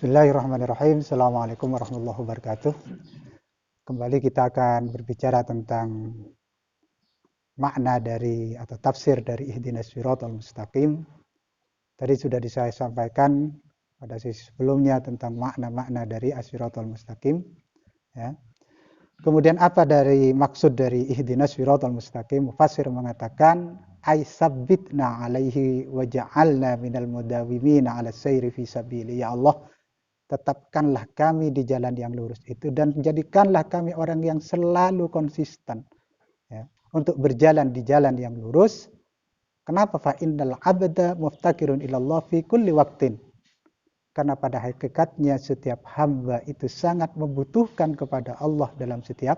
Bismillahirrahmanirrahim. Assalamualaikum warahmatullahi wabarakatuh. Kembali kita akan berbicara tentang makna dari atau tafsir dari ihdinas siratal mustaqim. Tadi sudah saya sampaikan pada sesi sebelumnya tentang makna-makna dari as-siratal mustaqim. Ya. Kemudian apa dari maksud dari ihdinas siratal mustaqim? Mufassir mengatakan ay sabbitna alaihi wa ja'alna minal mudawimina 'ala sayri fi sabili. Ya Allah, tetapkanlah kami di jalan yang lurus itu dan jadikanlah kami orang yang selalu konsisten ya, untuk berjalan di jalan yang lurus. Kenapa? Fa innal abda muftakirun ilallah fi kulli waqtin. Karena pada hakikatnya setiap hamba itu sangat membutuhkan kepada Allah dalam setiap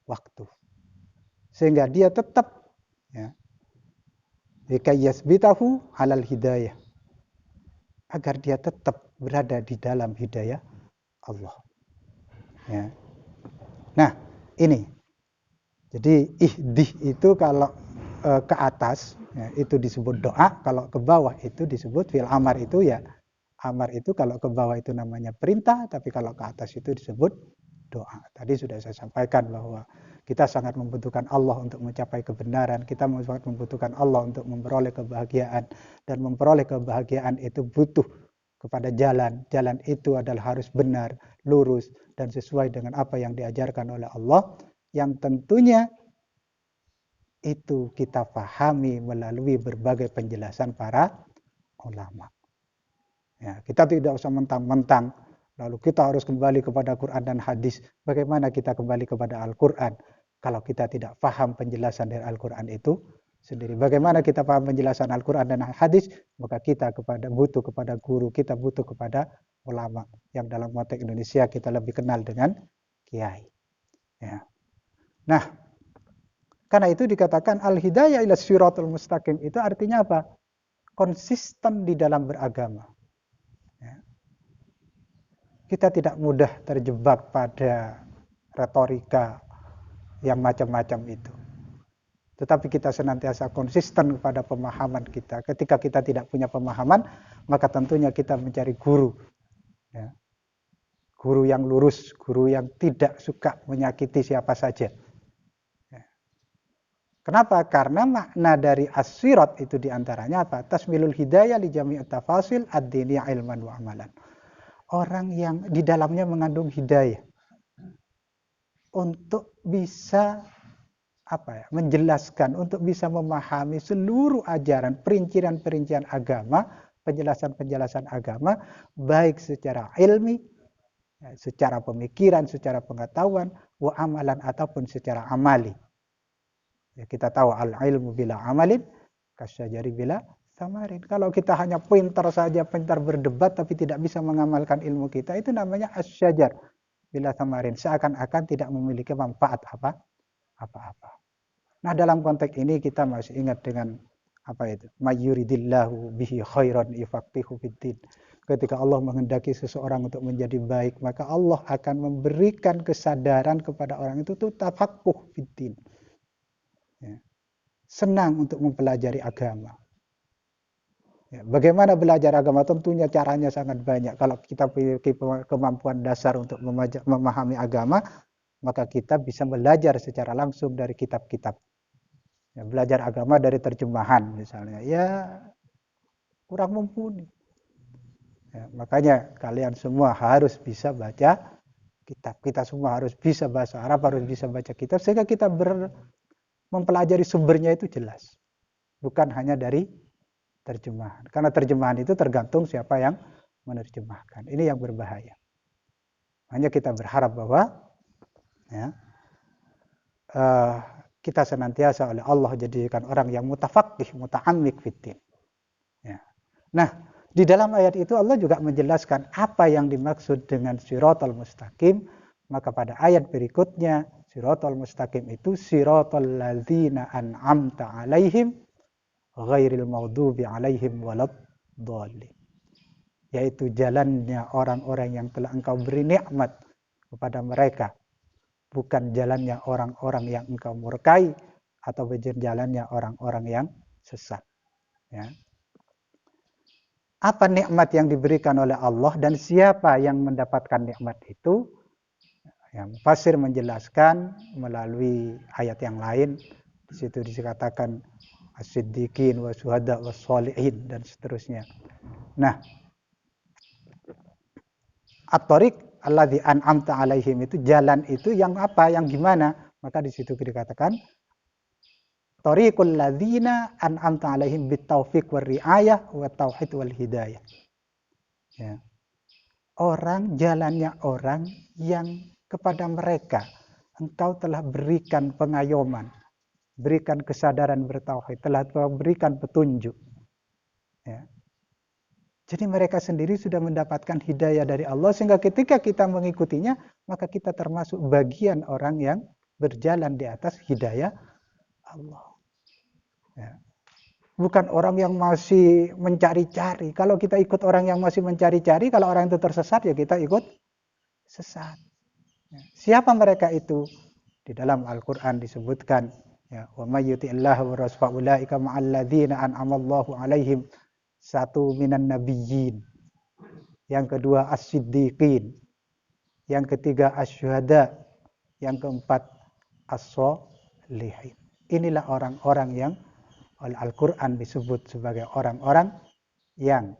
waktu. Sehingga dia tetap ya, yasbitahu alal hidayah. Agar dia tetap berada di dalam hidayah Allah. Ya. Nah, ini. Jadi ihdih itu kalau ke atas ya, itu disebut doa, kalau ke bawah itu disebut fil amar itu ya. Amar itu kalau ke bawah itu namanya perintah, tapi kalau ke atas itu disebut doa. Tadi sudah saya sampaikan bahwa kita sangat membutuhkan Allah untuk mencapai kebenaran, kita sangat membutuhkan Allah untuk memperoleh kebahagiaan, dan memperoleh kebahagiaan itu butuh kepada jalan. Jalan itu adalah harus benar, lurus, dan sesuai dengan apa yang diajarkan oleh Allah, yang tentunya itu kita pahami melalui berbagai penjelasan para ulama. Ya, kita tidak usah mentang-mentang, lalu kita harus kembali kepada Quran dan hadis. Bagaimana kita kembali kepada Al-Quran kalau kita tidak paham penjelasan dari Al-Quran itu sendiri? Bagaimana kita paham penjelasan Al-Quran dan hadis? Maka kita butuh kepada guru, kita butuh kepada ulama, yang dalam konteks Indonesia kita lebih kenal dengan kiai. Ya. Nah, karena itu dikatakan al-hidayah ila siratal mustaqim itu artinya apa? Konsisten di dalam beragama. Ya. Kita tidak mudah terjebak pada retorika yang macam-macam itu. Tetapi kita senantiasa konsisten kepada pemahaman kita. Ketika kita tidak punya pemahaman, maka tentunya kita mencari guru. Ya. Guru yang lurus, guru yang tidak suka menyakiti siapa saja. Ya. Kenapa? Karena makna dari as-sirat itu diantaranya apa? Tasmilul hidayah li jami'at tafasil ad-diniya ilman wa amalan. Orang yang di dalamnya mengandung hidayah untuk bisa menjelaskan, untuk bisa memahami seluruh ajaran, perincian-perincian agama, penjelasan-penjelasan agama, baik secara ilmi, secara pemikiran, secara pengetahuan, wa amalan ataupun secara amali. Ya, kita tahu al-ilmu bila amalin kasyajari bila samarin. Kalau kita hanya pintar saja, pintar berdebat tapi tidak bisa mengamalkan ilmu kita, itu namanya asyajar bila samarin, seakan-akan tidak memiliki manfaat apa-apa. Nah, dalam konteks ini kita masih ingat dengan mayyuridillahu bihi khairan yufaqihu fiddin. Ketika Allah menghendaki seseorang untuk menjadi baik, maka Allah akan memberikan kesadaran kepada orang itu tafaqquh fiddin. Ya. Senang untuk mempelajari agama. Ya, bagaimana belajar agama? Tentunya caranya sangat banyak. Kalau kita punya kemampuan dasar untuk memahami agama, maka kita bisa belajar secara langsung dari kitab-kitab. Ya, belajar agama dari terjemahan misalnya, ya kurang mumpuni. Ya, makanya kalian semua harus bisa baca kitab. Kita semua harus bisa bahasa Arab, harus bisa baca kitab, sehingga kita mempelajari sumbernya itu jelas. Bukan hanya dari terjemahan. Karena terjemahan itu tergantung siapa yang menerjemahkan. Ini yang berbahaya. Hanya kita berharap bahwa ya, kita senantiasa oleh Allah jadikan orang yang mutafaqih, muta'ammik fiddin. Ya. Nah, di dalam ayat itu Allah juga menjelaskan apa yang dimaksud dengan siratal mustaqim. Maka pada ayat berikutnya, siratal mustaqim itu siratal ladzina an'amta alaihim ghairil maghdubi alaihim waladdallin, yaitu jalannya orang-orang yang telah engkau beri nikmat kepada mereka, bukan jalannya orang-orang yang engkau murkai atau jalannya orang-orang yang sesat. Ya. apa nikmat yang diberikan oleh Allah dan siapa yang mendapatkan nikmat itu. Ya, mufassir menjelaskan melalui ayat yang lain. Di situ dikatakan as-siddiqin wa syuhada wa sholihin dan seterusnya. Nah, at-thariq alladzi an'amta alaihim itu jalan itu yang apa, yang gimana? Maka di situ dikatakan thariqul ladzina an'amta alaihim bitaufiq war riayah wa tauhid wal hidayah. Ya. Jalannya orang yang kepada mereka engkau telah berikan pengayoman, berikan kesadaran bertauhid, telah berikan petunjuk. Ya. Jadi mereka sendiri sudah mendapatkan hidayah dari Allah sehingga ketika kita mengikutinya maka kita termasuk bagian orang yang berjalan di atas hidayah Allah. Ya. Bukan orang yang masih mencari-cari. Kalau kita ikut orang yang masih mencari-cari, kalau orang itu tersesat ya kita ikut sesat. Ya. Siapa mereka itu? Di dalam Al-Quran disebutkan, ya, wa may yuti'illah wa rasulahu ulaika ma'al ladzina an'amallahu 'alaihim, satu minan nabiyyin, yang kedua as-siddiqin, yang ketiga asyuhada, yang keempat as-sholihin. Inilah orang-orang yang oleh Al-Quran disebut sebagai orang-orang yang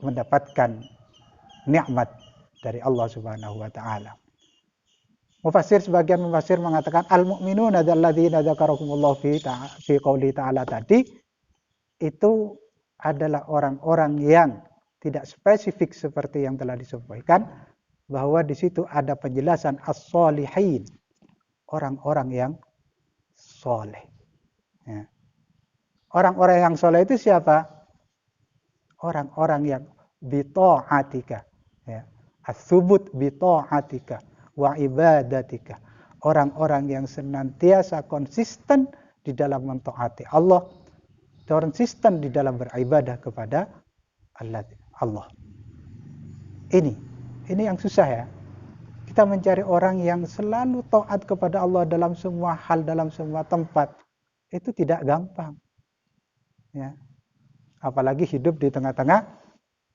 mendapatkan nikmat dari Allah Subhanahu wa taala. Sebagian mufassir mengatakan al-mu'minuna alladzina dzakarakumullah fi qouli ta'ala tadi itu adalah orang-orang yang tidak spesifik seperti yang telah disampaikan, bahwa di situ ada penjelasan as-sholihin, orang-orang yang soleh. Ya. Orang-orang yang soleh itu siapa? Orang-orang yang bita'atika, ya. As-subut bita'atika wa ibadatika. Orang-orang yang senantiasa konsisten di dalam mentaati Allah, konsisten di dalam beribadah kepada Allah. Ini yang susah ya. Kita mencari orang yang selalu taat kepada Allah dalam semua hal, dalam semua tempat. Itu tidak gampang. Ya. Apalagi hidup di tengah-tengah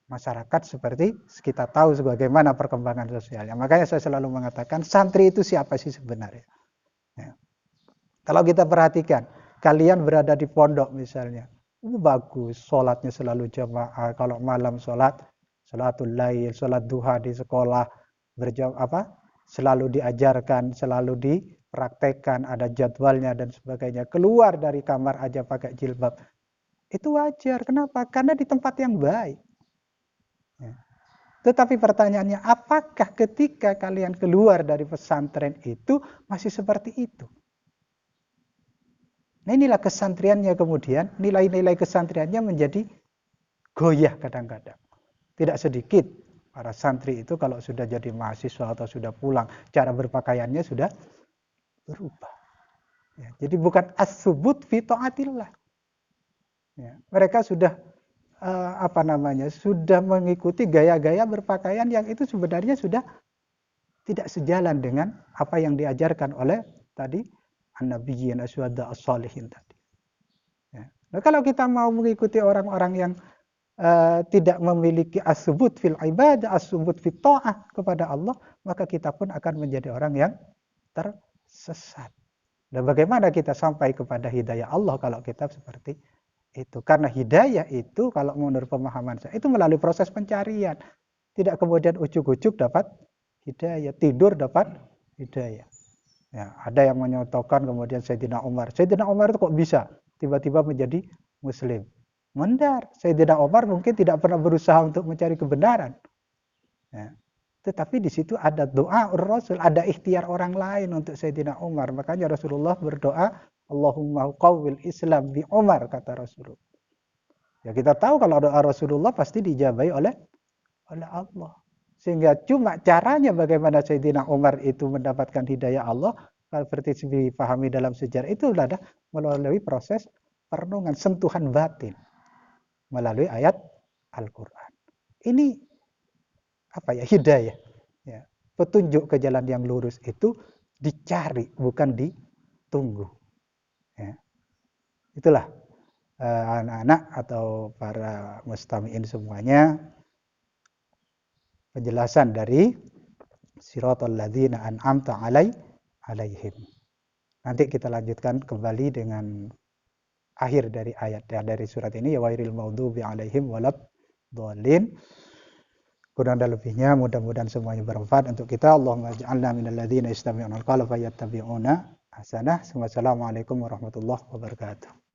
masyarakat seperti kita tahu sebagaimana perkembangan sosialnya. Makanya saya selalu mengatakan santri itu siapa sih sebenarnya? Ya. Kalau kita perhatikan, kalian berada di pondok misalnya, bagus, sholatnya selalu jamaah. Kalau malam sholatul lail, sholat duha di sekolah, selalu diajarkan, selalu dipraktekkan, ada jadwalnya dan sebagainya. Keluar dari kamar aja pakai jilbab. Itu wajar. Kenapa? Karena di tempat yang baik. Ya. Tetapi pertanyaannya, apakah ketika kalian keluar dari pesantren itu masih seperti itu? Nah, inilah kesantriannya kemudian, nilai-nilai kesantriannya menjadi goyah kadang-kadang. Tidak sedikit para santri itu kalau sudah jadi mahasiswa atau sudah pulang, cara berpakaiannya sudah berubah. Ya, jadi bukan as-subut fi ta'atillah. Ya, mereka sudah sudah mengikuti gaya-gaya berpakaian yang itu sebenarnya sudah tidak sejalan dengan apa yang diajarkan oleh tadi an-nabiyyin asyhadu as-sholihin tadi. Ya. Nah, kalau kita mau mengikuti orang-orang yang tidak memiliki as-subut fil ibadah, as-subut fit ta'ah kepada Allah, maka kita pun akan menjadi orang yang tersesat. Dan bagaimana kita sampai kepada hidayah Allah kalau kita seperti itu? Karena hidayah itu kalau menurut pemahaman saya itu melalui proses pencarian. Tidak kemudian ujuk-ujuk dapat hidayah, tidur dapat hidayah. Ya, ada yang menyontohkan kemudian Sayyidina Umar. Sayyidina Umar itu kok bisa tiba-tiba menjadi muslim? Mendar. Sayyidina Umar mungkin tidak pernah berusaha untuk mencari kebenaran. Ya. Tetapi di situ ada doa Rasul, ada ikhtiar orang lain untuk Sayyidina Umar. Makanya Rasulullah berdoa, Allahumma qawwil Islam bi Umar, kata Rasulullah. Ya kita tahu kalau doa Rasulullah pasti dijabahi oleh Allah. Sehingga cuma caranya bagaimana Sayyidina Umar itu mendapatkan hidayah Allah, seperti dipahami dalam sejarah itu adalah melalui proses perenungan, sentuhan batin melalui ayat Al-Quran. Ini hidayah. Ya. Petunjuk ke jalan yang lurus itu dicari, bukan ditunggu. Ya. Itulah anak-anak atau para mustami'in semuanya penjelasan dari siratal ladzina an'amta alaihim. Nanti kita lanjutkan kembali dengan akhir dari ayat dari surat ini, ya wairil maghdubi alaihim waladhdallin. Kurang dan lebihnya mudah-mudahan semuanya bermanfaat untuk kita. Allahumma ij'alna minal ladzina yastami'una al-qawla fayattabi'una ahsanah. Wassalamualaikum warahmatullahi wabarakatuh.